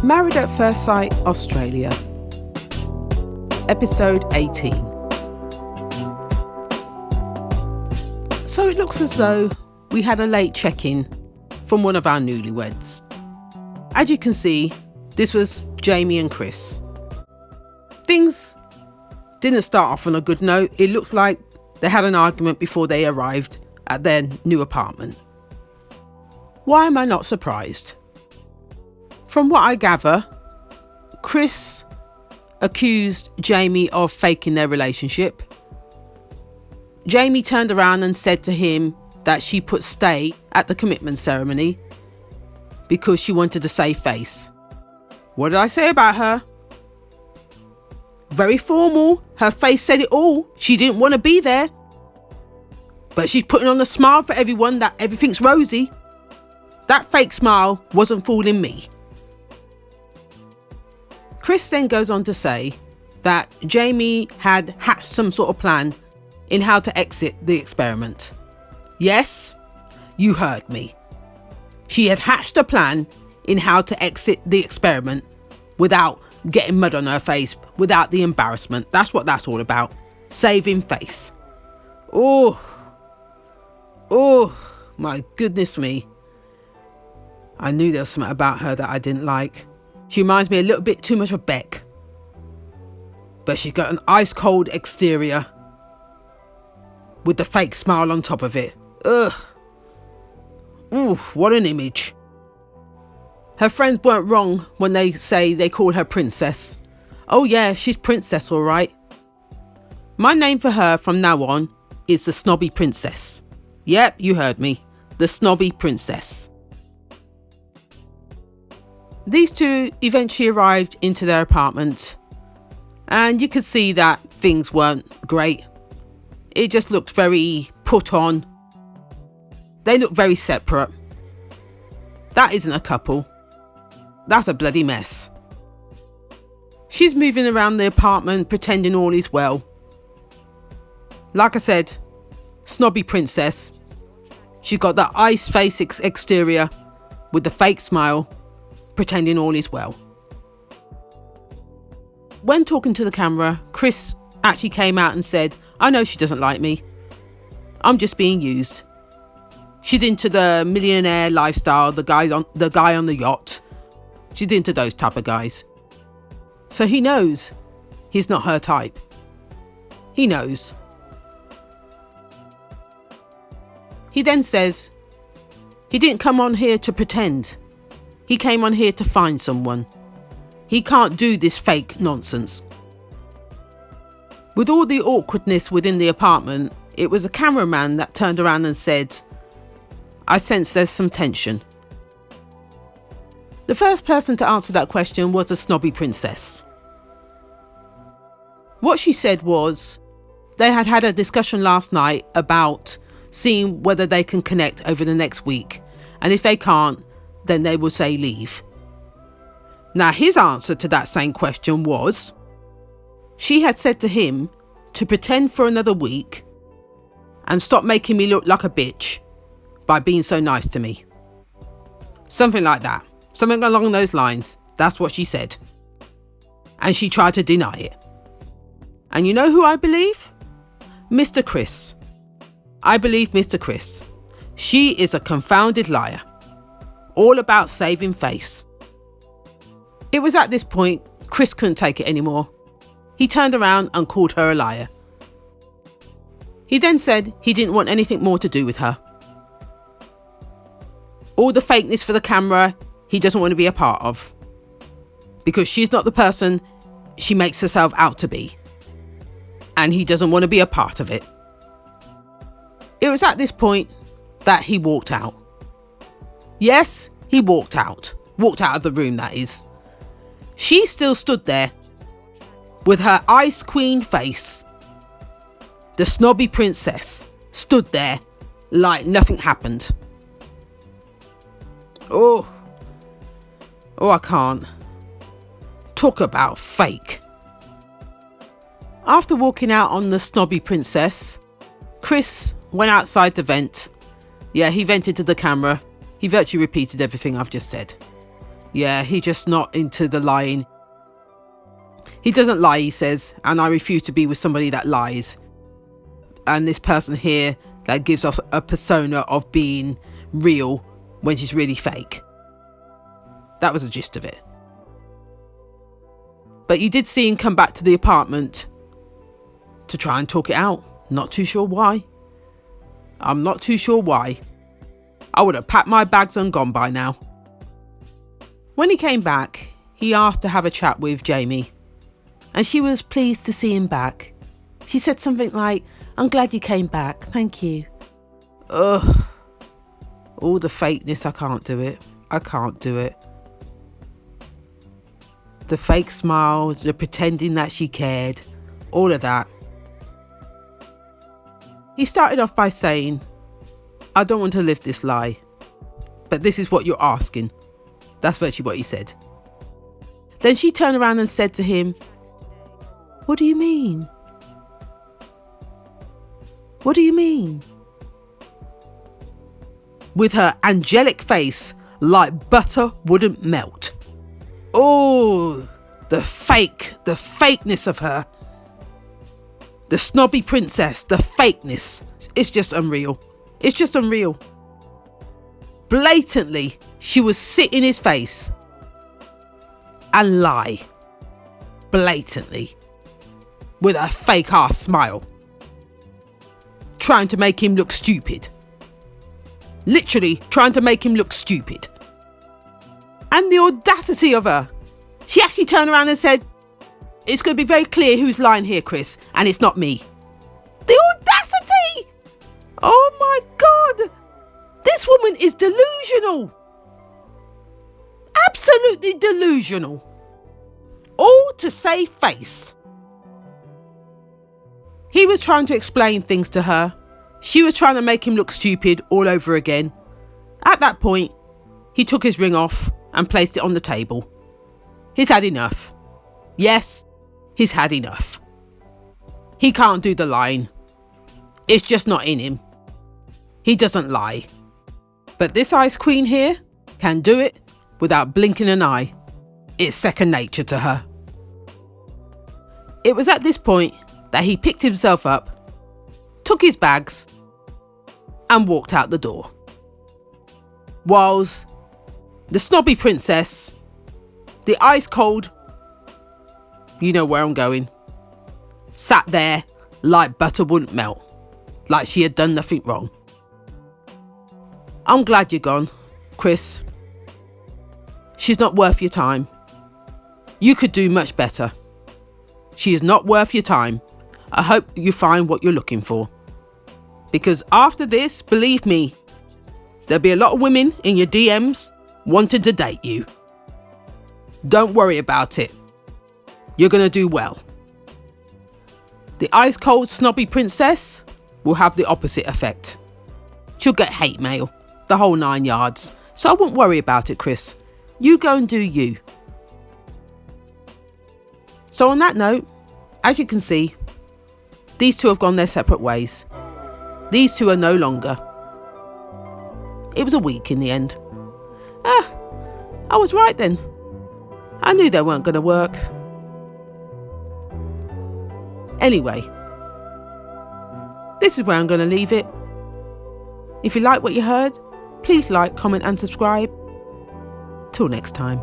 Married at First Sight, Australia. Episode 18. So it looks as though we had a late check-in from one of our newlyweds. As you can see, this was Jamie and Chris. Things didn't start off on a good note. It looked like they had an argument before they arrived at their new apartment. Why am I not surprised? From what I gather, Chris accused Jamie of faking their relationship. Jamie turned around and said to him that she put stay at the commitment ceremony because she wanted to save face. What did I say about her? Very formal. Her face said it all. She didn't want to be there. But she's putting on a smile for everyone that everything's rosy. That fake smile wasn't fooling me. Chris then goes on to say that Jamie had hatched some sort of plan in how to exit the experiment. Yes, you heard me. She had hatched a plan in how to exit the experiment without getting mud on her face, without the embarrassment. That's what that's all about. Saving face. Oh, my goodness me. I knew there was something about her that I didn't like. She reminds me a little bit too much of Beck. But she's got an ice cold exterior with the fake smile on top of it. Ugh. Ooh, what an image. Her friends weren't wrong when they say they call her Princess. Oh yeah, she's Princess all right. My name for her from now on is the Snobby Princess. Yep, you heard me. The Snobby Princess. These two eventually arrived into their apartment, and you could see that things weren't great. It just looked very put on. They looked very separate. That isn't a couple. That's a bloody mess. She's moving around the apartment pretending all is well. Like I said, Snobby Princess. She's got that ice face exterior with the fake smile, pretending all is well. When talking to the camera, Chris actually came out and said, I know she doesn't like me. I'm just being used. She's into the millionaire lifestyle, the guy on the yacht. She's into those type of guys. So he knows he's not her type. He knows. He then says, he didn't come on here to pretend. He came on here to find someone. He can't do this fake nonsense. With all the awkwardness within the apartment, it was a cameraman that turned around and said, I sense there's some tension. The first person to answer that question was the Snobby Princess. What she said was, they had had a discussion last night about seeing whether they can connect over the next week. And if they can't, then they will say leave. Now his answer to that same question was, she had said to him to pretend for another week and stop making me look like a bitch by being so nice to me. Something like that. Something along those lines. That's what she said. And she tried to deny it. And you know who I believe? Mr. Chris. I believe Mr. Chris. She is a confounded liar. All about saving face. It was at this point Chris couldn't take it anymore. He turned around and called her a liar. He then said he didn't want anything more to do with her. All the fakeness for the camera, he doesn't want to be a part of. Because she's not the person she makes herself out to be. And he doesn't want to be a part of it. It was at this point that he walked out. Yes, he walked out. Walked out of the room, that is. She still stood there with her ice queen face. The Snobby Princess stood there like nothing happened. Oh, I can't. Talk about fake. After walking out on the Snobby Princess, Chris went outside to vent. Yeah, he vented to the camera. He virtually repeated everything I've just said. Yeah, he's just not into the lying. He doesn't lie, he says, and I refuse to be with somebody that lies. And this person here that gives off a persona of being real when she's really fake. That was the gist of it. But you did see him come back to the apartment to try and talk it out. Not too sure why. I'm not too sure why. I would have packed my bags and gone by now. When he came back, he asked to have a chat with JAIMIE, and she was pleased to see him back. She said something like, "I'm glad you came back, thank you." Ugh. All the fakeness, I can't do it. I can't do it. The fake smile, the pretending that she cared, all of that. He started off by saying, "I don't want to live this lie, but this is what you're asking." That's virtually what he said. Then she turned around and said to him, "What do you mean? What do you mean?" With her angelic face like butter wouldn't melt. Oh, the fakeness of her. The snobby princess, the fakeness. It's just unreal. It's just unreal. Blatantly, she would sit in his face and lie. Blatantly. With a fake ass smile. Trying to make him look stupid. Literally trying to make him look stupid. And the audacity of her. She actually turned around and said, "It's going to be very clear who's lying here, Chris, and it's not me." The audacity! Oh my God! This woman is delusional. Absolutely delusional. All to save face. He was trying to explain things to her. She was trying to make him look stupid all over again. At that point, he took his ring off and placed it on the table. He's had enough. Yes, he's had enough. He can't do the lying. It's just not in him. He doesn't lie. But this Ice Queen here can do it without blinking an eye. It's second nature to her. It was at this point that he picked himself up, took his bags, and walked out the door. Whilst the snobby princess, the ice cold, you know where I'm going, sat there like butter wouldn't melt, like she had done nothing wrong. I'm glad you're gone, Chris. She's not worth your time. You could do much better. She is not worth your time. I hope you find what you're looking for. Because after this, believe me, there'll be a lot of women in your DMs wanting to date you. Don't worry about it. You're going to do well. The ice cold snobby princess will have the opposite effect. She'll get hate mail, the whole 9 yards. So I won't worry about it, Chris. You go and do you. So on that note, as you can see, these two have gone their separate ways. These two are no longer. It was a week in the end. I was right then. I knew they weren't going to work. Anyway, this is where I'm going to leave it. If you like what you heard, please like, comment and subscribe. Till next time.